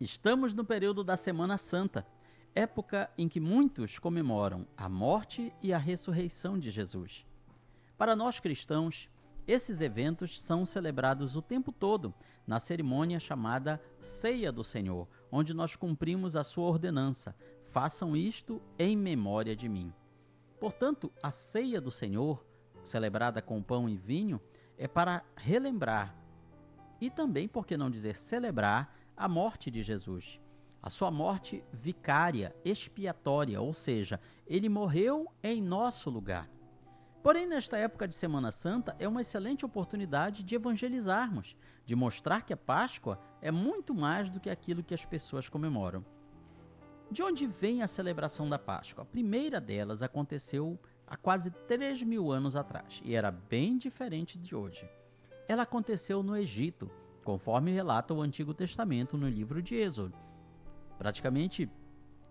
Estamos no período da Semana Santa, época em que muitos comemoram a morte e a ressurreição de Jesus. Para nós cristãos, esses eventos são celebrados o tempo todo na cerimônia chamada Ceia do Senhor, onde nós cumprimos a sua ordenança: façam isto em memória de mim. Portanto, a Ceia do Senhor, celebrada com pão e vinho, é para relembrar e também, por que não dizer, celebrar a morte de Jesus. A sua morte vicária, expiatória, ou seja, ele morreu em nosso lugar. Porém, nesta época de Semana Santa, é uma excelente oportunidade de evangelizarmos, de mostrar que a Páscoa é muito mais do que aquilo que as pessoas comemoram. De onde vem a celebração da Páscoa? A primeira delas aconteceu há quase 3.000 anos atrás e era bem diferente de hoje. Ela aconteceu no Egito, conforme relata o Antigo Testamento no livro de Êxodo. Praticamente,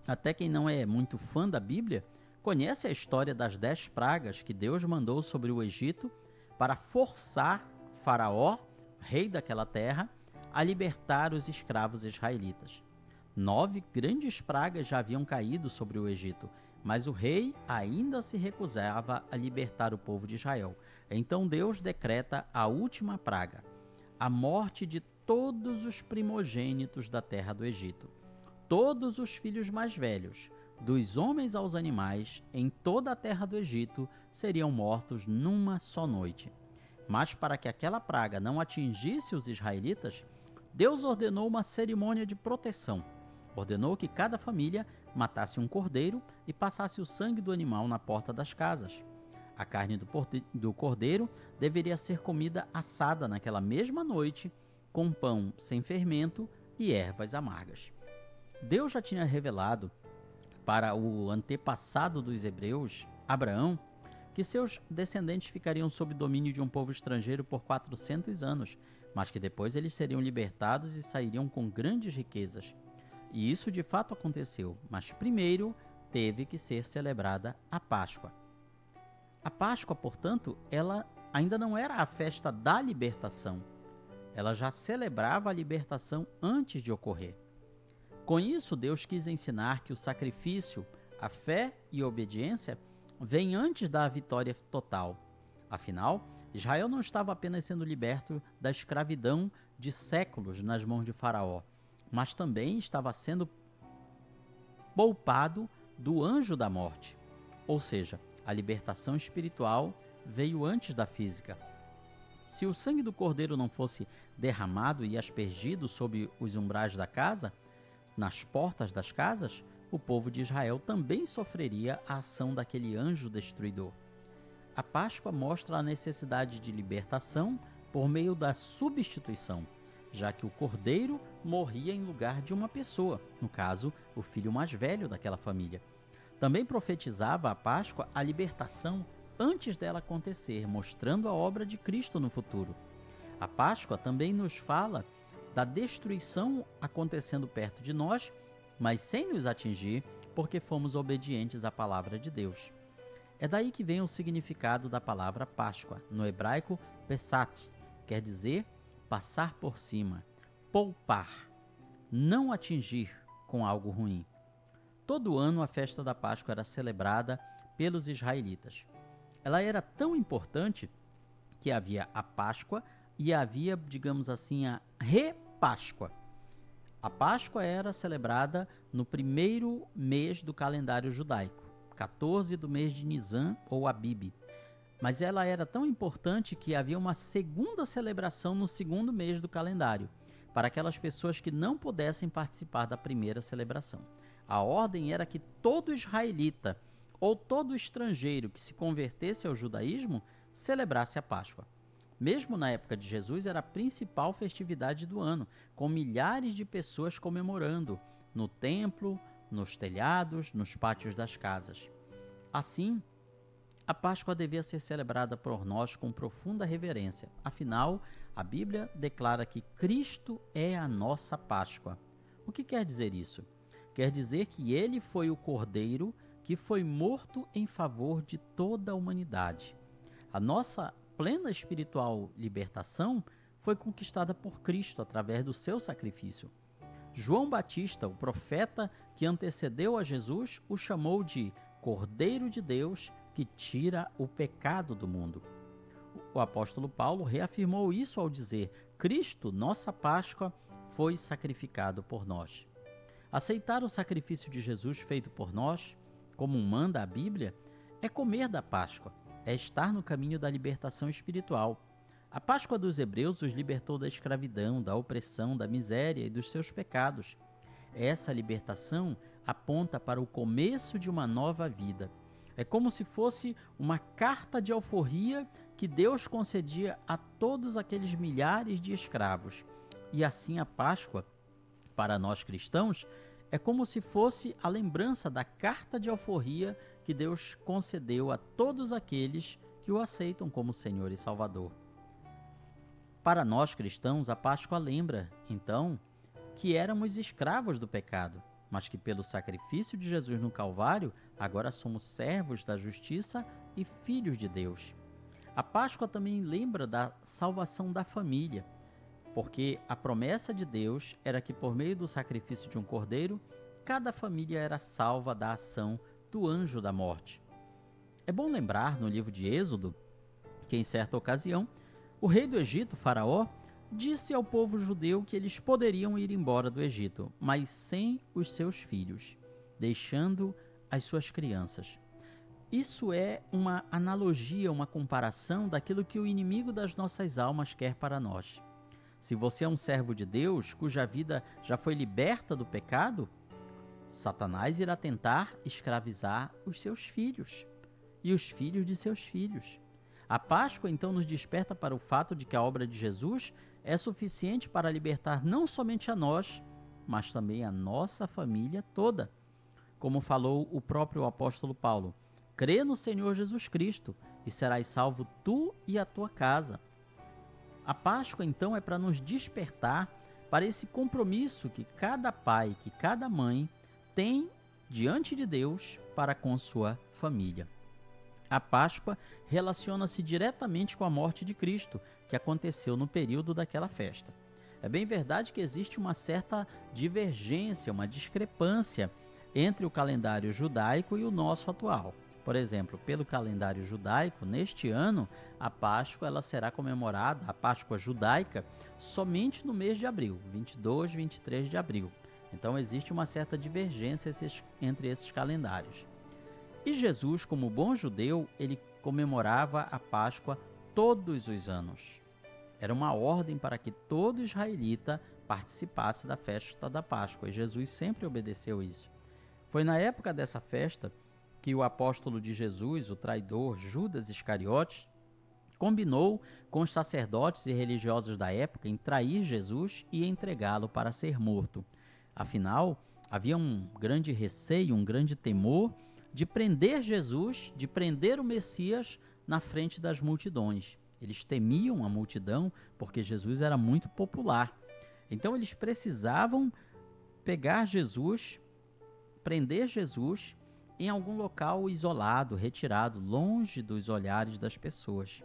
até quem não é muito fã da Bíblia, conhece a história das 10 pragas que Deus mandou sobre o Egito para forçar Faraó, rei daquela terra, a libertar os escravos israelitas. 9 grandes pragas já haviam caído sobre o Egito, mas o rei ainda se recusava a libertar o povo de Israel. Então Deus decreta a última praga, a morte de todos os primogênitos da terra do Egito. Todos os filhos mais velhos, dos homens aos animais, em toda a terra do Egito, seriam mortos numa só noite. Mas para que aquela praga não atingisse os israelitas, Deus ordenou uma cerimônia de proteção. Ordenou que cada família matasse um cordeiro e passasse o sangue do animal na porta das casas. A carne do cordeiro deveria ser comida assada naquela mesma noite, com pão sem fermento e ervas amargas. Deus já tinha revelado para o antepassado dos hebreus, Abraão, que seus descendentes ficariam sob domínio de um povo estrangeiro por 400 anos, mas que depois eles seriam libertados e sairiam com grandes riquezas. E isso de fato aconteceu, mas primeiro teve que ser celebrada a Páscoa. A Páscoa, portanto, ela ainda não era a festa da libertação. Ela já celebrava a libertação antes de ocorrer. Com isso, Deus quis ensinar que o sacrifício, a fé e a obediência vêm antes da vitória total. Afinal, Israel não estava apenas sendo liberto da escravidão de séculos nas mãos de Faraó, mas também estava sendo poupado do anjo da morte. Ou seja, a libertação espiritual veio antes da física. Se o sangue do cordeiro não fosse derramado e aspergido sobre os umbrais da casa, nas portas das casas, o povo de Israel também sofreria a ação daquele anjo destruidor. A Páscoa mostra a necessidade de libertação por meio da substituição, já que o cordeiro morria em lugar de uma pessoa, no caso, o filho mais velho daquela família. Também profetizava a Páscoa a libertação antes dela acontecer, mostrando a obra de Cristo no futuro. A Páscoa também nos fala da destruição acontecendo perto de nós, mas sem nos atingir, porque fomos obedientes à palavra de Deus. É daí que vem o significado da palavra Páscoa, no hebraico Pesach, quer dizer passar por cima, poupar, não atingir com algo ruim. Todo ano a festa da Páscoa era celebrada pelos israelitas. Ela era tão importante que havia a Páscoa e havia, digamos assim, a repáscoa. A Páscoa era celebrada no primeiro mês do calendário judaico, 14 do mês de Nisan ou Abib. Mas ela era tão importante que havia uma segunda celebração no segundo mês do calendário, para aquelas pessoas que não pudessem participar da primeira celebração. A ordem era que todo israelita ou todo estrangeiro que se convertesse ao judaísmo celebrasse a Páscoa. Mesmo na época de Jesus, era a principal festividade do ano, com milhares de pessoas comemorando, no templo, nos telhados, nos pátios das casas. Assim, a Páscoa devia ser celebrada por nós com profunda reverência. Afinal, a Bíblia declara que Cristo é a nossa Páscoa. O que quer dizer isso? Quer dizer que ele foi o Cordeiro que foi morto em favor de toda a humanidade. A nossa plena espiritual libertação foi conquistada por Cristo através do seu sacrifício. João Batista, o profeta que antecedeu a Jesus, o chamou de Cordeiro de Deus que tira o pecado do mundo. O apóstolo Paulo reafirmou isso ao dizer: Cristo, nossa Páscoa, foi sacrificado por nós. Aceitar o sacrifício de Jesus feito por nós, como manda a Bíblia, é comer da Páscoa, é estar no caminho da libertação espiritual. A Páscoa dos hebreus os libertou da escravidão, da opressão, da miséria e dos seus pecados. Essa libertação aponta para o começo de uma nova vida. É como se fosse uma carta de alforria que Deus concedia a todos aqueles milhares de escravos. E assim a Páscoa, para nós cristãos, é como se fosse a lembrança da carta de alforria que Deus concedeu a todos aqueles que o aceitam como Senhor e Salvador. Para nós cristãos, a Páscoa lembra, então, que éramos escravos do pecado, mas que pelo sacrifício de Jesus no Calvário, agora somos servos da justiça e filhos de Deus. A Páscoa também lembra da salvação da família, porque a promessa de Deus era que por meio do sacrifício de um cordeiro, cada família era salva da ação do anjo da morte. É bom lembrar no livro de Êxodo que em certa ocasião, o rei do Egito, Faraó, disse ao povo judeu que eles poderiam ir embora do Egito, mas sem os seus filhos, deixando as suas crianças. Isso é uma analogia, uma comparação daquilo que o inimigo das nossas almas quer para nós. Se você é um servo de Deus, cuja vida já foi liberta do pecado, Satanás irá tentar escravizar os seus filhos e os filhos de seus filhos. A Páscoa então nos desperta para o fato de que a obra de Jesus é suficiente para libertar não somente a nós, mas também a nossa família toda. Como falou o próprio apóstolo Paulo, crê no Senhor Jesus Cristo e serás salvo tu e a tua casa. A Páscoa então é para nos despertar para esse compromisso que cada pai, que cada mãe tem diante de Deus para com sua família. A Páscoa relaciona-se diretamente com a morte de Cristo, que aconteceu no período daquela festa. É bem verdade que existe uma certa divergência, uma discrepância entre o calendário judaico e o nosso atual. Por exemplo, pelo calendário judaico, neste ano, a Páscoa ela será comemorada, a Páscoa judaica, somente no mês de abril, 22, 23 de abril. Então existe uma certa divergência entre esses calendários. E Jesus, como bom judeu, ele comemorava a Páscoa todos os anos. Era uma ordem para que todo israelita participasse da festa da Páscoa, e Jesus sempre obedeceu isso. Foi na época dessa festa que o apóstolo de Jesus, o traidor Judas Iscariotes, combinou com os sacerdotes e religiosos da época em trair Jesus e entregá-lo para ser morto. Afinal, havia um grande receio, um grande temor de prender Jesus, de prender o Messias na frente das multidões. Eles temiam a multidão porque Jesus era muito popular. Então eles precisavam pegar Jesus, prender Jesus em algum local isolado, retirado, longe dos olhares das pessoas.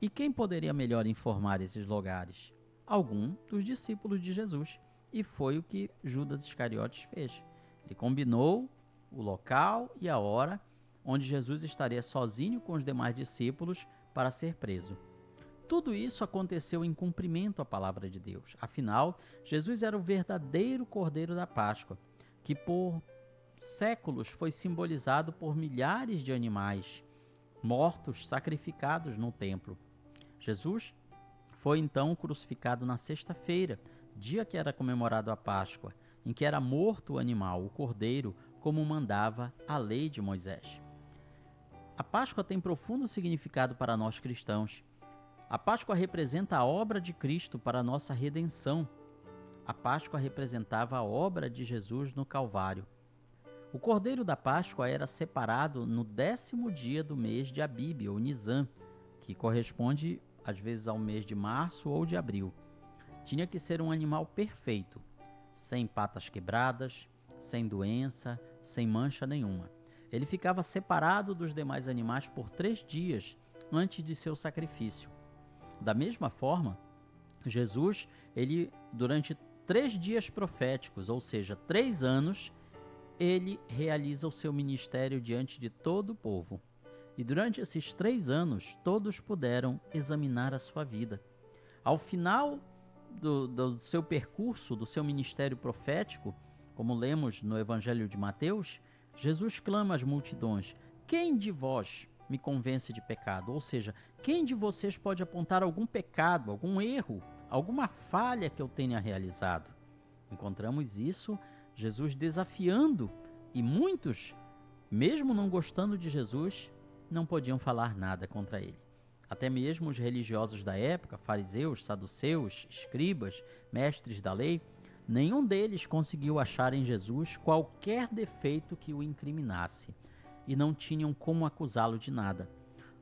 E quem poderia melhor informar esses lugares? Algum dos discípulos de Jesus. E foi o que Judas Iscariotes fez. Ele combinou o local e a hora onde Jesus estaria sozinho com os demais discípulos para ser preso. Tudo isso aconteceu em cumprimento à palavra de Deus. Afinal, Jesus era o verdadeiro Cordeiro da Páscoa, que por séculos foi simbolizado por milhares de animais mortos, sacrificados no templo. Jesus foi então crucificado na sexta-feira, dia que era comemorado a Páscoa, em que era morto o animal, o cordeiro, como mandava a lei de Moisés. A Páscoa tem profundo significado para nós cristãos. A Páscoa representa a obra de Cristo para a nossa redenção. A Páscoa representava a obra de Jesus no Calvário. O cordeiro da Páscoa era separado no 10º dia do mês de Abib, ou Nisan, que corresponde às vezes ao mês de março ou de abril. Tinha que ser um animal perfeito, sem patas quebradas, sem doença, sem mancha nenhuma. Ele ficava separado dos demais animais por 3 dias antes de seu sacrifício. Da mesma forma, Jesus, ele durante 3 dias proféticos, ou seja, 3 anos, ele realiza o seu ministério diante de todo o povo. E durante esses 3 anos, todos puderam examinar a sua vida. Ao final do seu percurso, do seu ministério profético, como lemos no Evangelho de Mateus, Jesus clama às multidões: quem de vós me convence de pecado? Ou seja, quem de vocês pode apontar algum pecado, algum erro, alguma falha que eu tenha realizado? Encontramos isso, Jesus desafiando, e muitos, mesmo não gostando de Jesus, não podiam falar nada contra ele. Até mesmo os religiosos da época, fariseus, saduceus, escribas, mestres da lei, nenhum deles conseguiu achar em Jesus qualquer defeito que o incriminasse, e não tinham como acusá-lo de nada.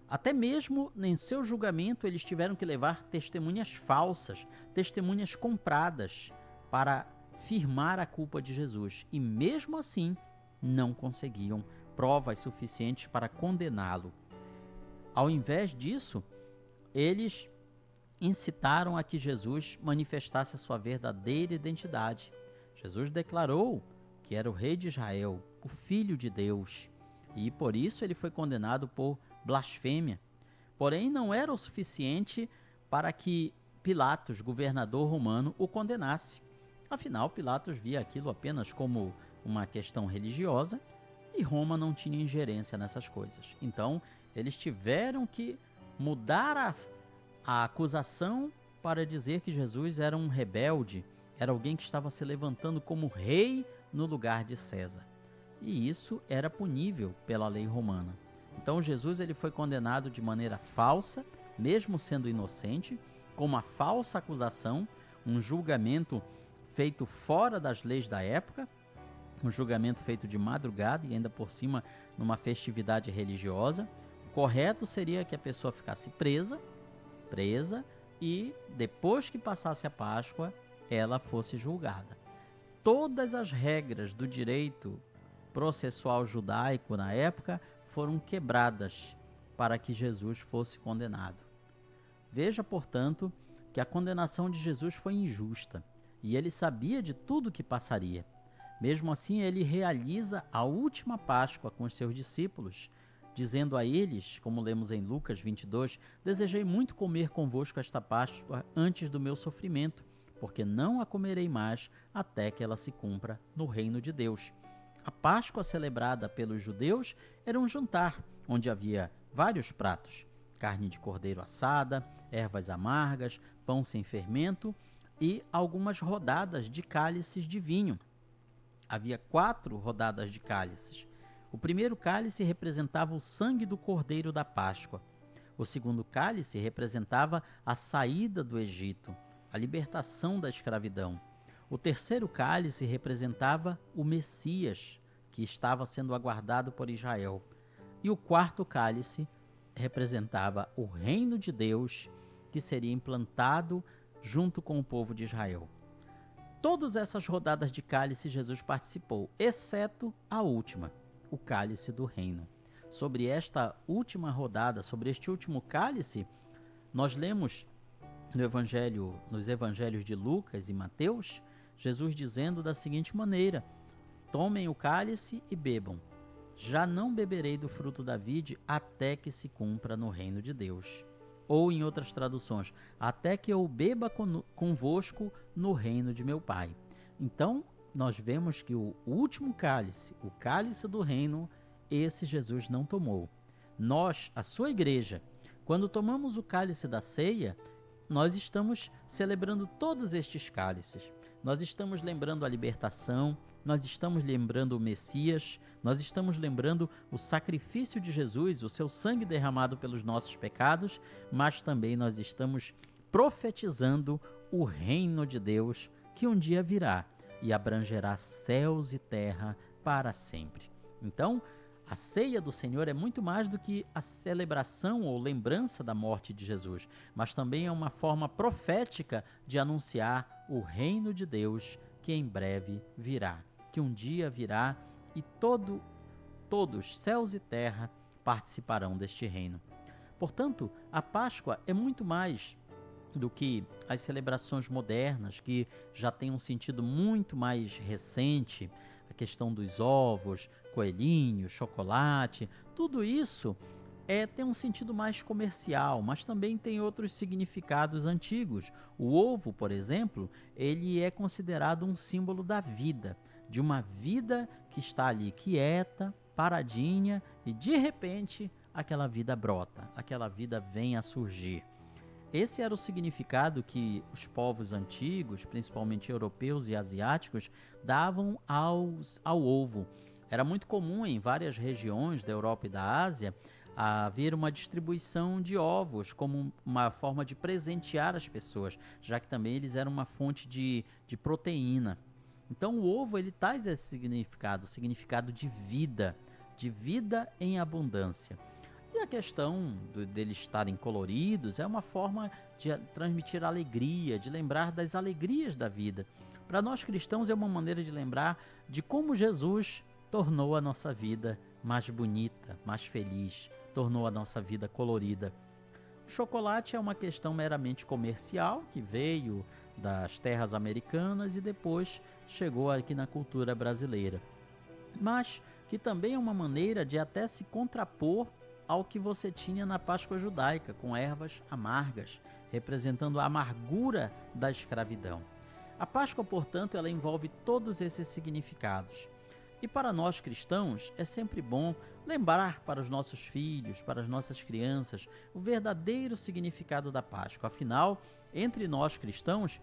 Até mesmo em seu julgamento eles tiveram que levar testemunhas falsas, testemunhas compradas, para firmar a culpa de Jesus, e mesmo assim não conseguiam provas suficientes para condená-lo. Ao invés disso, eles incitaram a que Jesus manifestasse a sua verdadeira identidade. Jesus declarou que era o rei de Israel, o Filho de Deus, e por isso ele foi condenado por blasfêmia. Porém, não era o suficiente para que Pilatos, governador romano, o condenasse. Afinal, Pilatos via aquilo apenas como uma questão religiosa e Roma não tinha ingerência nessas coisas. Então, eles tiveram que mudar a acusação para dizer que Jesus era um rebelde, era alguém que estava se levantando como rei no lugar de César. E isso era punível pela lei romana. Então Jesus ele foi condenado de maneira falsa, mesmo sendo inocente, com uma falsa acusação, um julgamento feito fora das leis da época, um julgamento feito de madrugada e ainda por cima numa festividade religiosa. O correto seria que a pessoa ficasse presa e depois que passasse a Páscoa, ela fosse julgada. Todas as regras do direito processual judaico na época foram quebradas para que Jesus fosse condenado. Veja, portanto, que a condenação de Jesus foi injusta e ele sabia de tudo o que passaria. Mesmo assim, ele realiza a última Páscoa com os seus discípulos, dizendo a eles, como lemos em Lucas 22, desejei muito comer convosco esta Páscoa antes do meu sofrimento, porque não a comerei mais até que ela se cumpra no reino de Deus. A Páscoa celebrada pelos judeus era um jantar, onde havia vários pratos: carne de cordeiro assada, ervas amargas, pão sem fermento e algumas rodadas de cálices de vinho. Havia 4 rodadas de cálices. O primeiro cálice representava o sangue do cordeiro da Páscoa. O segundo cálice representava a saída do Egito, a libertação da escravidão. O terceiro cálice representava o Messias, que estava sendo aguardado por Israel. E o quarto cálice representava o reino de Deus, que seria implantado junto com o povo de Israel. Todas essas rodadas de cálice Jesus participou, exceto a última, o cálice do reino. Sobre esta última rodada, sobre este último cálice, nós lemos nos evangelhos de Lucas e Mateus, Jesus dizendo da seguinte maneira: tomem o cálice e bebam. Já não beberei do fruto da vide até que se cumpra no reino de Deus. Ou em outras traduções, até que eu beba convosco no reino de meu Pai. Então, nós vemos que o último cálice, o cálice do reino, esse Jesus não tomou. Nós, a sua igreja, quando tomamos o cálice da ceia, nós estamos celebrando todos estes cálices. Nós estamos lembrando a libertação, nós estamos lembrando o Messias, nós estamos lembrando o sacrifício de Jesus, o seu sangue derramado pelos nossos pecados, mas também nós estamos profetizando o reino de Deus que um dia virá e abrangerá céus e terra para sempre. Então, a ceia do Senhor é muito mais do que a celebração ou lembrança da morte de Jesus, mas também é uma forma profética de anunciar o reino de Deus que em breve virá, que um dia virá e todos, céus e terra, participarão deste reino. Portanto, a Páscoa é muito mais do que as celebrações modernas, que já têm um sentido muito mais recente, a questão dos ovos, coelhinho, chocolate, tudo isso tem um sentido mais comercial, mas também tem outros significados antigos. O ovo, por exemplo, ele é considerado um símbolo da vida, de uma vida que está ali quieta, paradinha, e de repente aquela vida brota, aquela vida vem a surgir. Esse era o significado que os povos antigos, principalmente europeus e asiáticos, davam ao ovo. Era muito comum em várias regiões da Europa e da Ásia haver uma distribuição de ovos como uma forma de presentear as pessoas, já que também eles eram uma fonte de proteína. Então o ovo ele traz esse significado, o significado de vida em abundância. E a questão deles estarem coloridos é uma forma de transmitir alegria, de lembrar das alegrias da vida. Para nós cristãos é uma maneira de lembrar de como Jesus tornou a nossa vida mais bonita, mais feliz, tornou a nossa vida colorida. O chocolate é uma questão meramente comercial que veio das terras americanas e depois chegou aqui na cultura brasileira, mas que também é uma maneira de até se contrapor ao que você tinha na Páscoa judaica, com ervas amargas, representando a amargura da escravidão. A Páscoa, portanto, ela envolve todos esses significados. E para nós cristãos, é sempre bom lembrar para os nossos filhos, para as nossas crianças, o verdadeiro significado da Páscoa. Afinal, entre nós cristãos,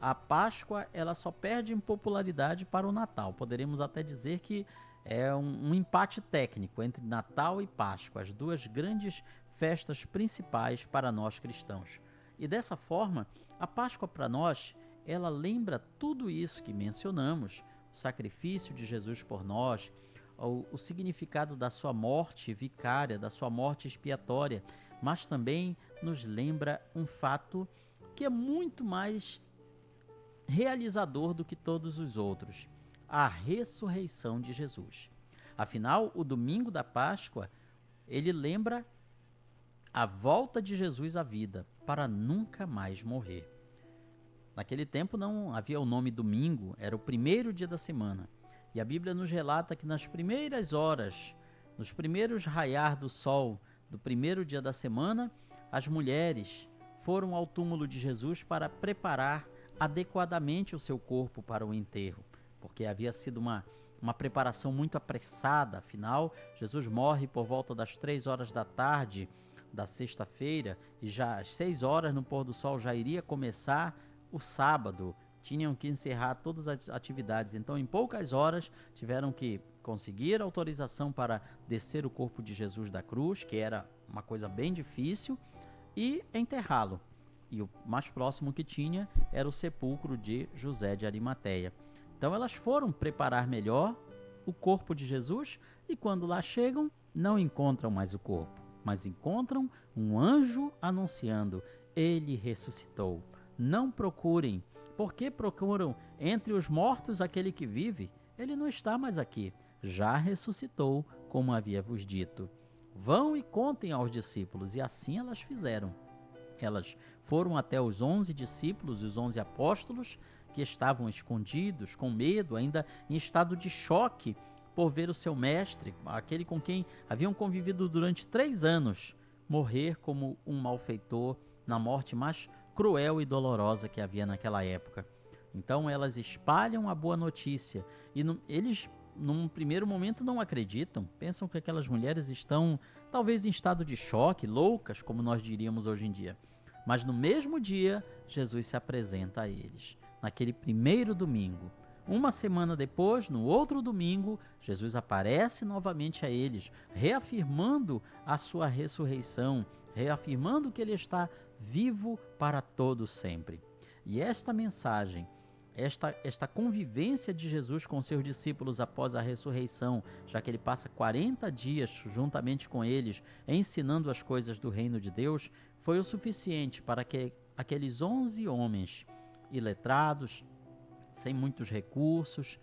a Páscoa ela só perde em popularidade para o Natal. Poderemos até dizer que é um empate técnico entre Natal e Páscoa, as duas grandes festas principais para nós cristãos. E dessa forma, a Páscoa para nós, ela lembra tudo isso que mencionamos, o sacrifício de Jesus por nós, o significado da sua morte vicária, da sua morte expiatória, mas também nos lembra um fato que é muito mais realizador do que todos os outros: a ressurreição de Jesus. Afinal, o domingo da Páscoa, ele lembra a volta de Jesus à vida, para nunca mais morrer. Naquele tempo não havia o nome domingo, era o primeiro dia da semana. E a Bíblia nos relata que nas primeiras horas, nos primeiros raiar do sol do primeiro dia da semana, as mulheres foram ao túmulo de Jesus para preparar adequadamente o seu corpo para o enterro, porque havia sido uma preparação muito apressada. Afinal, Jesus morre por volta das 3 horas da tarde da sexta-feira, e já às 6 horas no pôr do sol já iria começar o sábado. Tinham que encerrar todas as atividades, então em poucas horas tiveram que conseguir autorização para descer o corpo de Jesus da cruz, que era uma coisa bem difícil, e enterrá-lo. E o mais próximo que tinha era o sepulcro de José de Arimateia. Então elas foram preparar melhor o corpo de Jesus, e quando lá chegam, não encontram mais o corpo, mas encontram um anjo anunciando: ele ressuscitou. Não procurem, porque procuram entre os mortos aquele que vive. Ele não está mais aqui, já ressuscitou, como havia vos dito. Vão e contem aos discípulos. E assim elas fizeram. Elas foram até os 11 discípulos, os 11 apóstolos, que estavam escondidos, com medo, ainda em estado de choque por ver o seu mestre, aquele com quem haviam convivido durante 3 anos, morrer como um malfeitor na morte mais cruel e dolorosa que havia naquela época. Então elas espalham a boa notícia e eles, num primeiro momento, não acreditam, pensam que aquelas mulheres estão talvez em estado de choque, loucas, como nós diríamos hoje em dia. Mas no mesmo dia, Jesus se apresenta a eles, naquele primeiro domingo. Uma semana depois, no outro domingo, Jesus aparece novamente a eles, reafirmando a sua ressurreição, reafirmando que ele está vivo para todo sempre. E esta mensagem, esta convivência de Jesus com seus discípulos após a ressurreição, já que ele passa 40 dias juntamente com eles, ensinando as coisas do reino de Deus, foi o suficiente para que aqueles 11 homens iletrados, sem muitos recursos,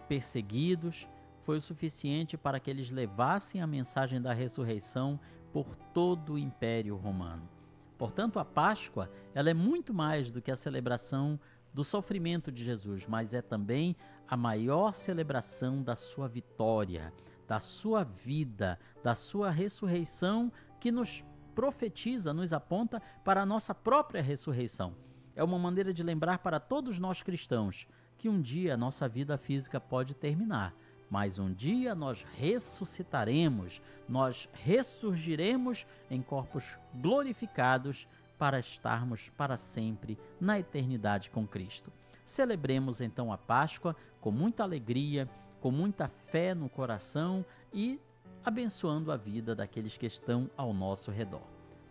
perseguidos, foi o suficiente para que eles levassem a mensagem da ressurreição por todo o Império Romano. Portanto, a Páscoa, ela é muito mais do que a celebração do sofrimento de Jesus, mas é também a maior celebração da sua vitória, da sua vida, da sua ressurreição, que nos profetiza, nos aponta para a nossa própria ressurreição. É uma maneira de lembrar para todos nós cristãos que um dia a nossa vida física pode terminar, mas um dia nós ressuscitaremos, nós ressurgiremos em corpos glorificados para estarmos para sempre na eternidade com Cristo. Celebremos então a Páscoa com muita alegria, com muita fé no coração e abençoando a vida daqueles que estão ao nosso redor.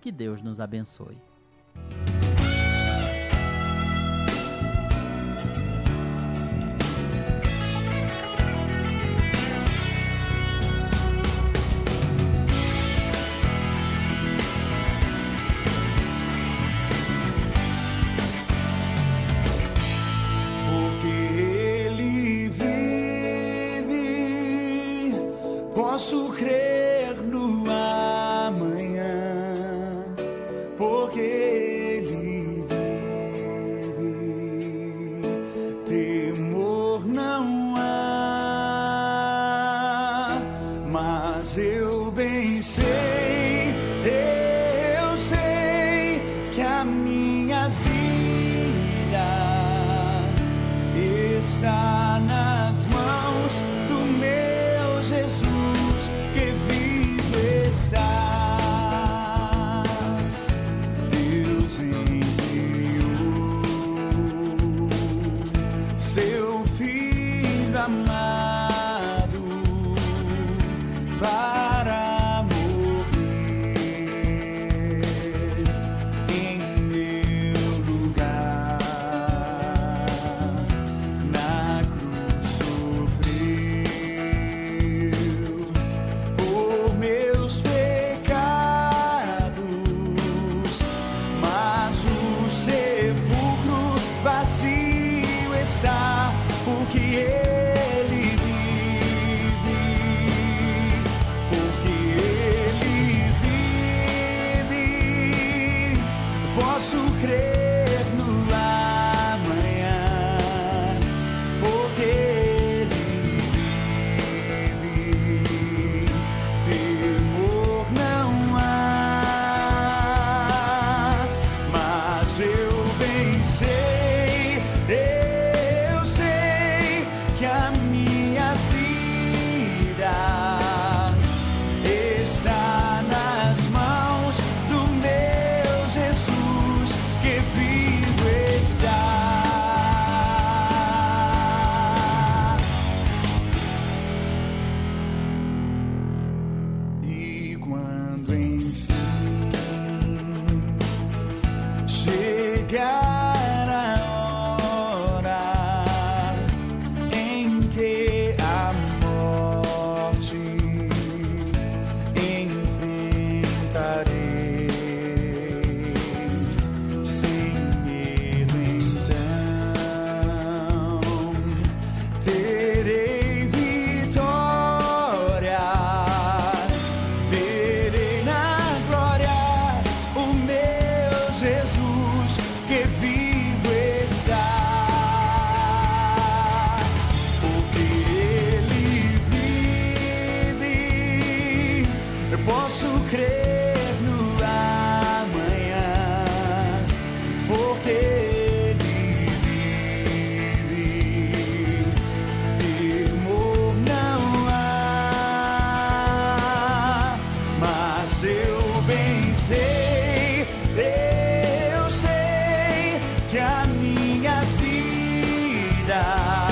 Que Deus nos abençoe. Posso crer no amanhã, porque Ele vive. Temor não há, mas eu bem sei, que a minha vida está nas mãos do meu Jesus. Deus enviou seu Filho amado para morrer em meu lugar. Na cruz sofreu por meus vazio está, porque Ele vive, porque Ele vive. Posso crer no amanhã, porque Ele vive. Temor não há, mas eu bem sei. Eu sei que a minha vida está nas mãos do meu Jesus, que vivo está. E quando enfim chegar posso crer no amanhã, porque Ele vive. Temor não há, mas eu bem sei, eu sei que a minha vida